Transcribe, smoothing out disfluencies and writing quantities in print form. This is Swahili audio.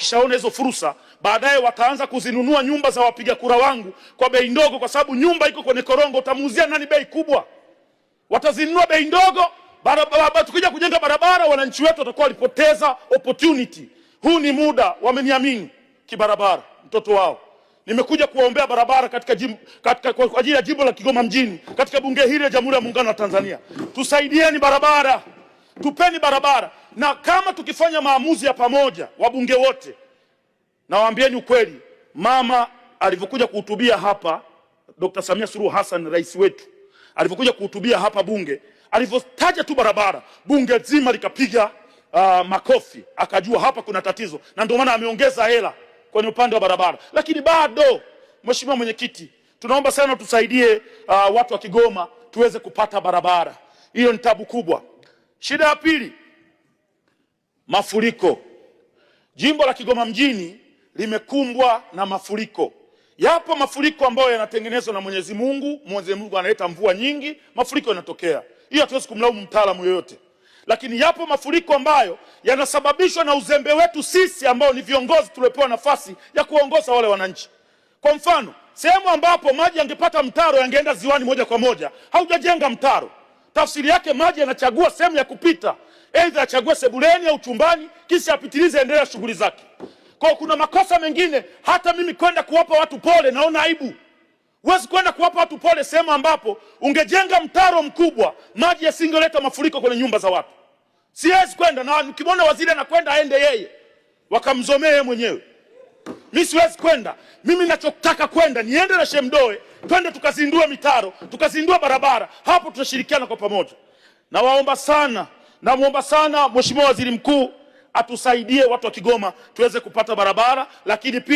wakishaona hizo fursa, baadaye wataanza kuzinunua nyumba za wapiga kura wangu kwa bei ndogo, kwa sababu nyumba iko kwenye korongo, utamuuzia nani bei kubwa? Watazinunua bei ndogo. Tukija kujenga barabara, wananchi wetu watakuwa walipoteza opportunity. Huu ni muda, wameniamini kibarabara, mtoto wao. Nimekuja kuwaombea barabara kwa ajili ya jimbo la Kigoma mjini, katika bunge hili la Jamhuri ya Muungano wa Tanzania. Tusaidieni barabara, tupeni barabara. Na kama tukifanya maamuzi ya pamoja, wabunge wote, nawaambieni ukweli, mama alivyokuja kuhutubia hapa, Dr. Samia Suluhu Hassan, rais wetu, alivyokuja kuhutubia hapa bunge, alivyotaja tu barabara, bunge zima likapiga makofi, akajua hapa kuna tatizo, na ndio maana ameongeza hela kwenye upande wa barabara. Lakini bado, Mheshimiwa Mwenyekiti, tunaomba sana tusaidie watu wa Kigoma tuweze kupata barabara. Hiyo ni tabu kubwa. Shida ya pili, mafuriko. Jimbo la Kigoma mjini limekumbwa na mafuriko. Yapo mafuriko ambayo yanatengenezwa na Mwenyezi Mungu. Mwenyezi Mungu analeta mvua nyingi, mafuriko yanatokea. Hiyo hatuwezi kumlaumu mtaalamu yoyote. Lakini yapo mafuriko ambayo yanasababishwa na uzembe wetu sisi ambao ni viongozi tuliopewa nafasi ya kuongoza wale wananchi. Kwa mfano, sehemu ambapo maji yangepata mtaro yangeenda ziwani moja kwa moja, haujajenga mtaro. Tafsiri yake maji yanachagua sehemu ya kupita, aidha achague sebuleni au chumbani, kisha apitilize endelea shughuli zake. Kwa kuna makosa mengine, hata mimi kwenda kuwapa watu pole naona aibu. Huwezi kwenda kuwapa watu pole sehemu ambapo ungejenga mtaro mkubwa, maji yasingeleta mafuriko kwenye nyumba za watu. Siwezi kwenda, na nikimwona waziri anakwenda aende yeye, wakamzomee mwenyewe. Mimi siwezi kwenda. Mimi ninachotaka kwenda niende na Shemdoe, twende tukazindue mitaro, tukazindue barabara. Hapo tutashirikiana kwa pamoja. Namuomba sana Mheshimiwa Waziri Mkuu atusaidie watu wa Kigoma tuweze kupata barabara, lakini pia